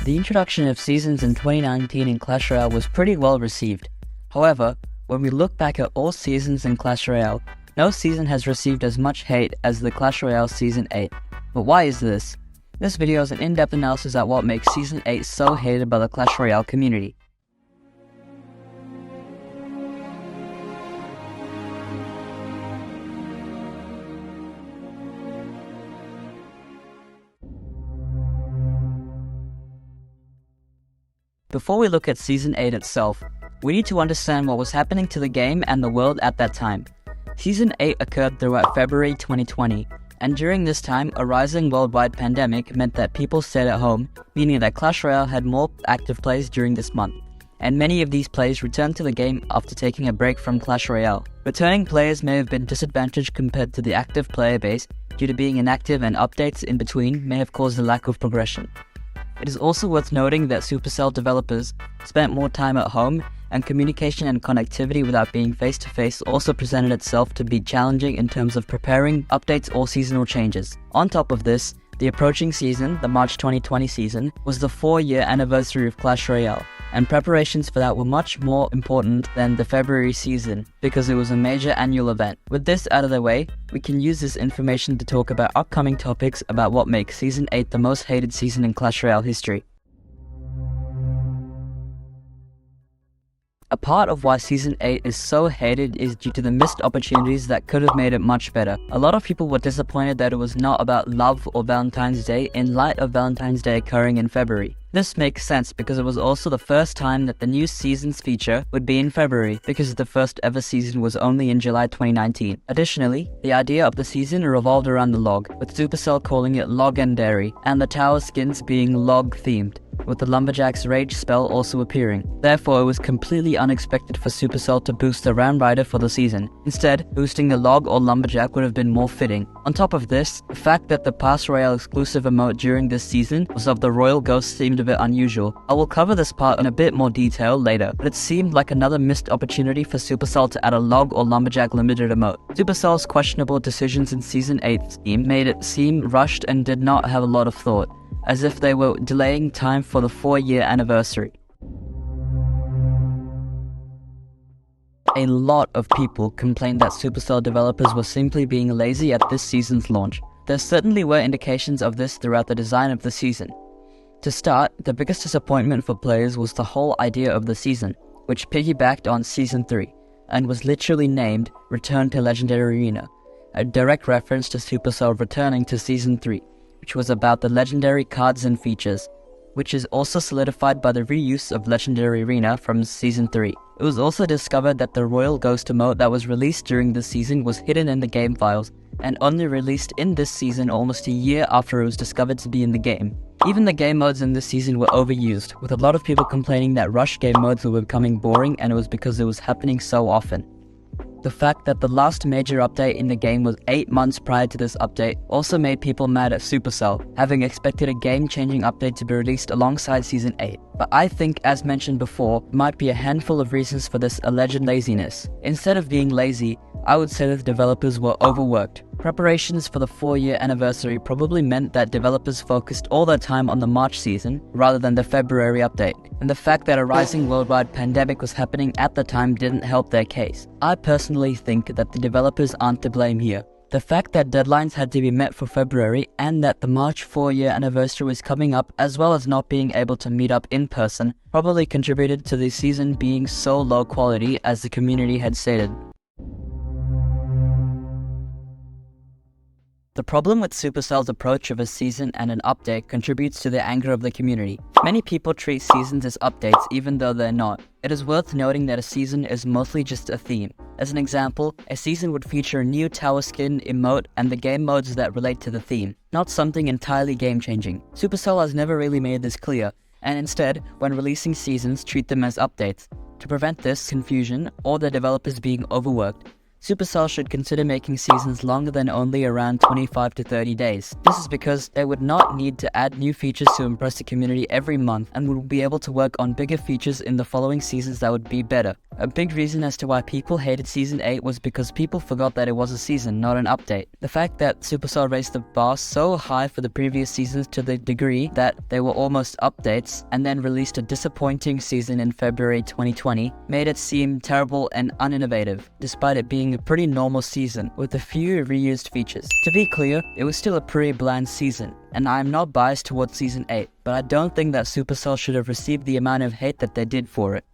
The introduction of seasons in 2019 in Clash Royale was pretty well received. However, when we look back at all seasons in Clash Royale, no season has received as much hate as the Clash Royale Season 8. But why is this? This video is an in-depth analysis at what makes Season 8 so hated by the Clash Royale community. Before we look at Season 8 itself, we need to understand what was happening to the game and the world at that time. Season 8 occurred throughout February 2020, and during this time, a rising worldwide pandemic meant that people stayed at home, meaning that Clash Royale had more active plays during this month, and many of these players returned to the game after taking a break from Clash Royale. Returning players may have been disadvantaged compared to the active player base due to being inactive, and updates in between may have caused a lack of progression. It is also worth noting that Supercell developers spent more time at home, and communication and connectivity without being face-to-face also presented itself to be challenging in terms of preparing updates or seasonal changes. On top of this, the approaching season, the March 2020 season, was the 4-year anniversary of Clash Royale, and preparations for that were much more important than the February season because it was a major annual event. With this out of the way, we can use this information to talk about upcoming topics about what makes Season 8 the most hated season in Clash Royale history. A part of why Season 8 is so hated is due to the missed opportunities that could have made it much better. A lot of people were disappointed that it was not about love or Valentine's Day in light of Valentine's Day occurring in February. This makes sense because it was also the first time that the new season's feature would be in February, because the first ever season was only in July 2019. Additionally, the idea of the season revolved around the log, with Supercell calling it Logendary, and the tower skins being log themed, with the Lumberjack's Rage spell also appearing. Therefore, it was completely unexpected for Supercell to boost the Round Rider for the season. Instead, boosting the Log or Lumberjack would have been more fitting. On top of this, the fact that the Pass Royale exclusive emote during this season was of the Royal Ghost seemed a bit unusual. I will cover this part in a bit more detail later, but it seemed like another missed opportunity for Supercell to add a Log or Lumberjack limited emote. Supercell's questionable decisions in Season 8's team made it seem rushed and did not have a lot of thought, as if they were delaying time for the 4-year anniversary. A lot of people complained that Supercell developers were simply being lazy at this season's launch. There certainly were indications of this throughout the design of the season. To start, the biggest disappointment for players was the whole idea of the season, which piggybacked on Season 3, and was literally named Return to Legendary Arena, a direct reference to Supercell returning to Season 3, which was about the legendary cards and features, which is also solidified by the reuse of Legendary Arena from Season 3. It was also discovered that the Royal Ghost emote that was released during this season was hidden in the game files, and only released in this season almost a year after it was discovered to be in the game. Even the game modes in this season were overused, with a lot of people complaining that rush game modes were becoming boring, and it was because it was happening so often. The fact that the last major update in the game was 8 months prior to this update also made people mad at Supercell, having expected a game-changing update to be released alongside Season 8. But I think, as mentioned before, there might be a handful of reasons for this alleged laziness. Instead of being lazy, I would say that the developers were overworked. Preparations for the 4-year anniversary probably meant that developers focused all their time on the March season rather than the February update, and the fact that a rising worldwide pandemic was happening at the time didn't help their case. I personally think that the developers aren't to blame here. The fact that deadlines had to be met for February, and that the March 4-year anniversary was coming up, as well as not being able to meet up in person, probably contributed to the season being so low quality as the community had stated. The problem with Supercell's approach of a season and an update contributes to the anger of the community. Many people treat seasons as updates even though they're not. It is worth noting that a season is mostly just a theme. As an example, a season would feature a new tower skin, emote, and the game modes that relate to the theme, not something entirely game-changing. Supercell has never really made this clear, and instead, when releasing seasons, treat them as updates. To prevent this confusion, or the developers being overworked, Supercell should consider making seasons longer than only around 25 to 30 days. This is because they would not need to add new features to impress the community every month, and would be able to work on bigger features in the following seasons that would be better. A big reason as to why people hated Season 8 was because people forgot that it was a season, not an update. The fact that Supercell raised the bar so high for the previous seasons to the degree that they were almost updates, and then released a disappointing season in February 2020, made it seem terrible and uninnovative, despite it being a pretty normal season with a few reused features. To be clear, it was still a pretty bland season, and I am not biased towards Season 8, but I don't think that Supercell should have received the amount of hate that they did for it.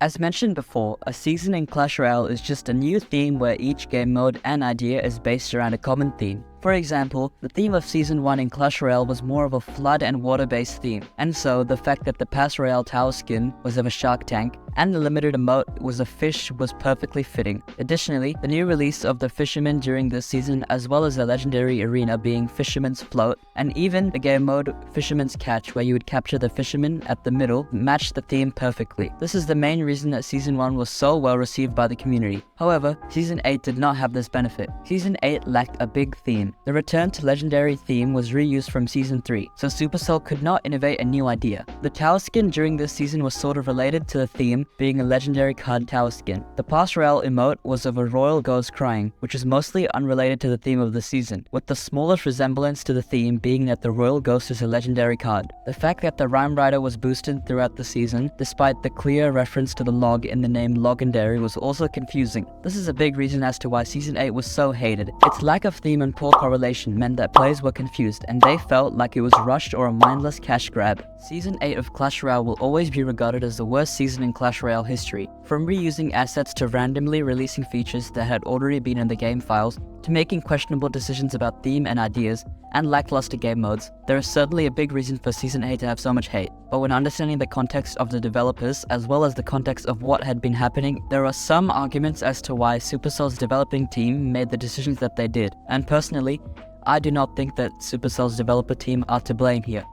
As mentioned before, a season in Clash Royale is just a new theme where each game mode and idea is based around a common theme. For example, the theme of Season 1 in Clash Royale was more of a flood and water-based theme, and so the fact that the Pass Royale tower skin was of a shark tank, and the limited emote was a fish was perfectly fitting. Additionally, the new release of the Fisherman during this season, as well as the legendary arena being Fisherman's Float, and even the game mode Fisherman's Catch where you would capture the fisherman at the middle, matched the theme perfectly. This is the main reason that Season 1 was so well received by the community. However, Season 8 did not have this benefit. Season 8 lacked a big theme. The return to legendary theme was reused from Season 3, so Supercell could not innovate a new idea. The tower skin during this season was sort of related to the theme, being a legendary card tower skin. The Pass Royale emote was of a royal ghost crying, which is mostly unrelated to the theme of the season, with the smallest resemblance to the theme being that the royal ghost is a legendary card. The fact that the Rhyme Rider was boosted throughout the season, despite the clear reference to the log in the name Logendary, was also confusing. This is a big reason as to why Season 8 was so hated. Its lack of theme and poor correlation meant that players were confused, and they felt like it was rushed or a mindless cash grab. Season 8 of Clash Royale will always be regarded as the worst season in Clash Royale history. From reusing assets to randomly releasing features that had already been in the game files, to making questionable decisions about theme and ideas, and lackluster game modes, there is certainly a big reason for Season 8 to have so much hate. But when understanding the context of the developers, as well as the context of what had been happening, there are some arguments as to why Supercell's developing team made the decisions that they did. And personally, I do not think that Supercell's developer team are to blame here.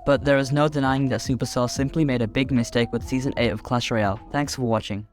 But there is no denying that Supercell simply made a big mistake with Season 8 of Clash Royale. Thanks for watching.